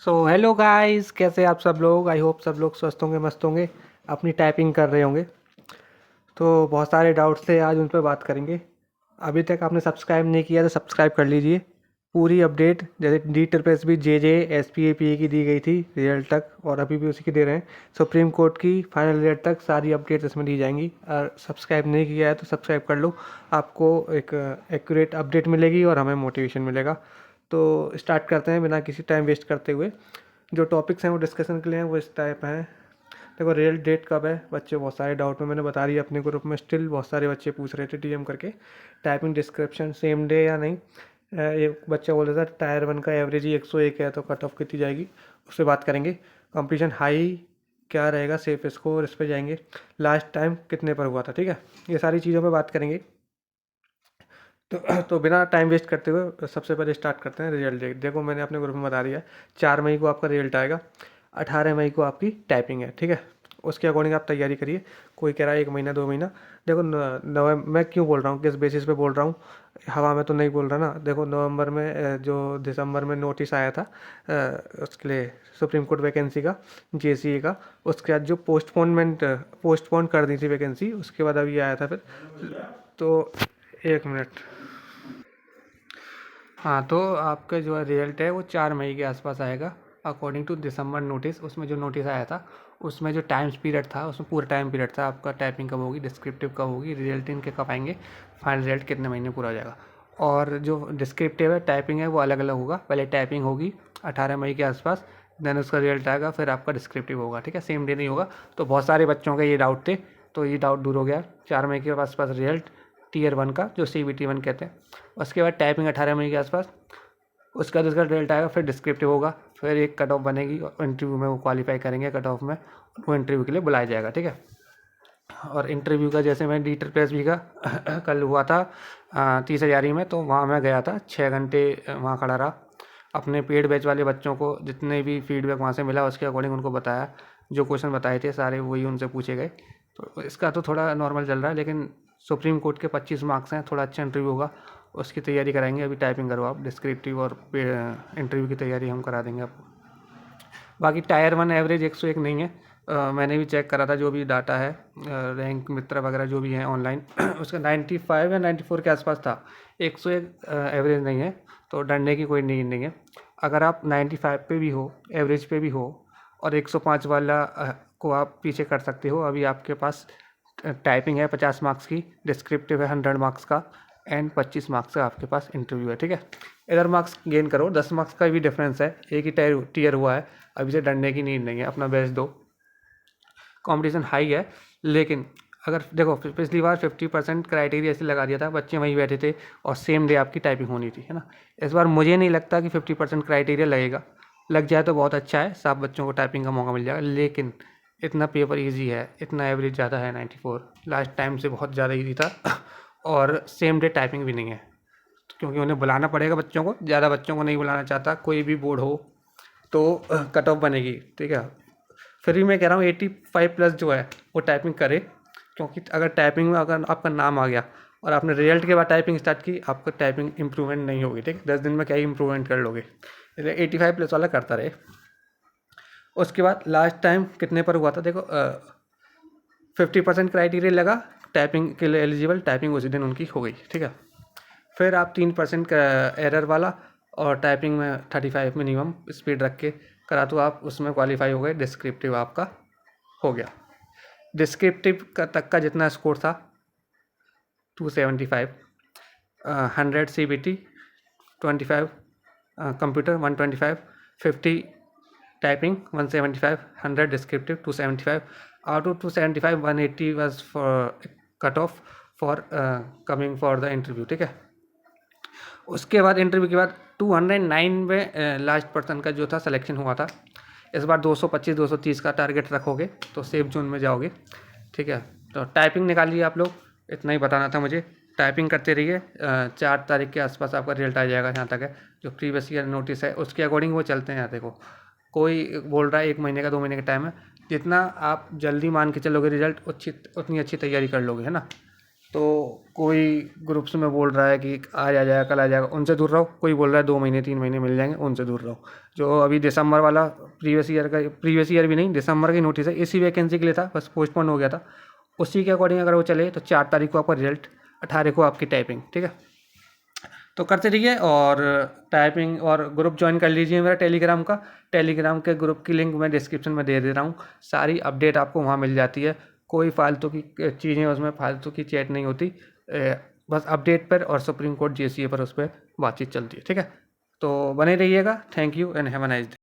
Hello guys, कैसे आप सब लोग। आई होप सब लोग स्वस्थ होंगे, मस्त होंगे, अपनी टाइपिंग कर रहे होंगे। तो बहुत सारे डाउट्स थे, आज उन पर बात करेंगे। अभी तक आपने सब्सक्राइब नहीं किया तो सब्सक्राइब कर लीजिए। पूरी अपडेट जैसे D triple S B J J S P A P A की दी गई थी रिजल्ट तक, और अभी भी उसी की दे रहे हैं। सुप्रीम कोर्ट की फाइनल रिजल्ट तक सारी अपडेट्स इसमें दी जाएंगी। और सब्सक्राइब नहीं किया है तो सब्सक्राइब कर लो, आपको एक एक्यूरेट अपडेट मिलेगी और हमें मोटिवेशन मिलेगा। तो स्टार्ट करते हैं बिना किसी टाइम वेस्ट करते हुए। जो टॉपिक्स हैं वो डिस्कशन के लिए हैं, वो इस टाइप हैं। देखो, रियल डेट कब है, बच्चे बहुत सारे डाउट में मैंने बता दिया अपने ग्रुप में। स्टिल बहुत सारे बच्चे पूछ रहे थे डीएम करके टाइपिंग डिस्क्रिप्शन सेम डे या नहीं। एक बच्चा बोल रहा था टायर वन का एवरेज ही 101 है तो कट ऑफ कितनी जाएगी, उससे बात करेंगे। कंपटीशन हाई क्या रहेगा, सेफ स्कोर, इस पर जाएंगे। लास्ट टाइम कितने पर हुआ था, ठीक है, ये सारी चीज़ों पर बात करेंगे। तो बिना टाइम वेस्ट करते हुए सबसे पहले स्टार्ट करते हैं रिजल्ट डेट। देखो, मैंने अपने ग्रुप में बता दिया है, 4 मई को आपका रिजल्ट आएगा, 18 मई को आपकी टाइपिंग है, ठीक है। उसके अकॉर्डिंग आप तैयारी करिए। कोई कह रहा है 1 महीना 2 महीना। देखो, नवंबर मैं क्यों बोल रहा हूँ, किस बेसिस पे बोल रहा हूँ, हवा में तो नहीं बोल रहा ना। देखो, नवंबर में जो दिसंबर में नोटिस आया था उसके लिए सुप्रीम कोर्ट वैकेंसी का, जेसीए का, उसके बाद जो पोस्टपोन कर दी थी वैकेंसी, उसके बाद अभी आया था फिर। तो 1 मिनट। हाँ, तो आपका जो रिजल्ट है वो 4 मई के आसपास आएगा अकॉर्डिंग टू दिसंबर नोटिस। उसमें जो नोटिस आया था उसमें जो टाइम्स पीरियड था, उसमें पूरा टाइम पीरियड था आपका, टाइपिंग कब होगी, डिस्क्रिप्टिव कब होगी, रिजल्ट इनके कब आएंगे, फाइनल रिजल्ट कितने महीने पूरा हो जाएगा। और जो डिस्क्रिप्टिव है, टाइपिंग है, वो अलग अलग होगा। पहले टाइपिंग होगी 18 मई के आसपास, देन उसका रिजल्ट आएगा, फिर आपका डिस्क्रिप्टिव होगा, ठीक है, सेम डे नहीं होगा। तो बहुत सारे बच्चों के ये डाउट थे, तो ये डाउट दूर हो गया। 4 मई के आसपास रिजल्ट टीयर वन का, जो CBT 1 कहते हैं। उसके बाद टाइपिंग 18 मई के आसपास, उसका उसका रिजल्ट आएगा, फिर डिस्क्रिप्टिव होगा, फिर एक कट ऑफ बनेगी और इंटरव्यू में वो क्वालिफाई करेंगे कट ऑफ में, वो इंटरव्यू के लिए बुलाया जाएगा, ठीक है। और इंटरव्यू का जैसे मैं डी ट्रिपल एस बी का कल हुआ था 30 हज़ारी में, तो वहाँ मैं गया था 6 घंटे, वहाँ खड़ा रहा। अपने पेड बैच वाले बच्चों को जितने भी फीडबैक वहाँ से मिला उसके अकॉर्डिंग उनको बताया। जो क्वेश्चन बताए थे सारे वही उनसे पूछे गए। तो इसका तो थोड़ा नॉर्मल चल रहा है, लेकिन सुप्रीम कोर्ट के 25 मार्क्स हैं, थोड़ा अच्छा इंटरव्यू होगा, उसकी तैयारी कराएंगे। अभी टाइपिंग करो आप, डिस्क्रिप्टिव और इंटरव्यू की तैयारी हम करा देंगे आपको। बाकी टायर वन एवरेज 101 नहीं है। मैंने भी चेक करा था, जो भी डाटा है रैंक मित्र वगैरह जो भी है ऑनलाइन उसका 95 या 94 के आसपास था। 101 एवरेज नहीं है, तो डरने की कोई नीड नहीं है। अगर आप 95 पे भी हो, एवरेज पे भी हो, और 105 वाला को आप पीछे कर सकते हो। अभी आपके पास टाइपिंग है 50 मार्क्स की, डिस्क्रिप्टिव है 100 मार्क्स का, एंड 25 मार्क्स का आपके पास इंटरव्यू है, ठीक है। इधर मार्क्स गेन करो, 10 मार्क्स का भी डिफरेंस है, एक ही टीयर हुआ है। अभी से डरने की नीड नहीं है, अपना बेस्ट दो। कंपटीशन हाई है, लेकिन अगर देखो पिछली बार 50% क्राइटेरिया ऐसे लगा दिया था, बच्चे वहीं बैठे थे और सेम डे आपकी टाइपिंग होनी थी, है ना। इस बार मुझे नहीं लगता कि 50% क्राइटेरिया लगेगा। लग जाए तो बहुत अच्छा है, सब बच्चों को टाइपिंग का मौका मिल जाएगा। लेकिन इतना पेपर ईजी है, इतना एवरेज ज़्यादा है, 94 लास्ट टाइम से बहुत ज़्यादा ईजी था और सेम डे टाइपिंग भी नहीं है, क्योंकि उन्हें बुलाना पड़ेगा बच्चों को। ज़्यादा बच्चों को नहीं बुलाना चाहता, कोई भी बोर्ड हो तो कट ऑफ बनेगी, ठीक है। फिर भी मैं कह रहा हूँ 85+ जो है वो टाइपिंग करे, क्योंकि अगर टाइपिंग में अगर आपका नाम आ गया और आपने रिजल्ट के बाद टाइपिंग स्टार्ट की, आपका टाइपिंग इंप्रूवमेंट नहीं होगी, ठीक है। 10 दिन में क्या ही इंप्रूवमेंट कर लोगे, इसलिए 85+ वाला करता रहे। उसके बाद लास्ट टाइम कितने पर हुआ था, देखो 50% क्राइटेरिया लगा टाइपिंग के लिए एलिजिबल, टाइपिंग उसी दिन उनकी हो गई, ठीक है। फिर आप 3% का एरर वाला और टाइपिंग में 35 मिनिमम स्पीड रख के करा, तो आप उसमें क्वालिफाई हो गए, डिस्क्रिप्टिव आपका हो गया। डिस्क्रिप्टिव का तक का जितना स्कोर था 275, 100 CBT, 25 computer 125, 50 typing 175, 100 descriptive 275। Out of 275 180 was for cut off for coming for the interview, ठीक है। उसके बाद इंटरव्यू के बाद 209 में लास्ट पर्सन का जो था सिलेक्शन हुआ था। इस बार 225 230 का टारगेट रखोगे तो सेफ जोन में जाओगे, ठीक है। तो टाइपिंग निकालिए आप लोग, इतना ही बताना था मुझे। टाइपिंग करते रहिए, 4 तारीख के आसपास आपका रिजल्ट आ जाएगा, जहाँ तक है। जो प्रीवियस ईयर नोटिस है उसके अकॉर्डिंग वो चलते हैं। देखो, कोई बोल रहा है 1 महीने का 2 महीने का टाइम है, जितना आप जल्दी मान के चलोगे रिजल्ट, उतनी अच्छी तैयारी कर लोगे, है ना। तो कोई ग्रुप्स में बोल रहा है कि आज आ जाएगा, कल आ जाएगा, उनसे दूर रहो। कोई बोल रहा है 2 महीने 3 महीने मिल जाएंगे, उनसे दूर रहो। जो अभी दिसंबर वाला प्रीवियस ईयर भी नहीं, दिसंबर की नोटिस है, इसी वैकेंसी के लिए था, बस पोस्टपोन हो गया था। उसी के अकॉर्डिंग अगर वो चले तो 4 तारीख को आपका रिजल्ट, 18 को आपकी टाइपिंग। ठीक है, तो करते रहिए और टाइपिंग, और ग्रुप ज्वाइन कर लीजिए मेरा टेलीग्राम का। टेलीग्राम के ग्रुप की लिंक मैं डिस्क्रिप्शन में दे रहा हूँ। सारी अपडेट आपको वहाँ मिल जाती है। कोई फालतू की चीज़ें, उसमें फालतू की चैट नहीं होती। बस अपडेट पर और सुप्रीम कोर्ट जेसीए पर उस पर बातचीत चलती है। ठीक है, तो बने रहिएगा। Thank you and have a nice day.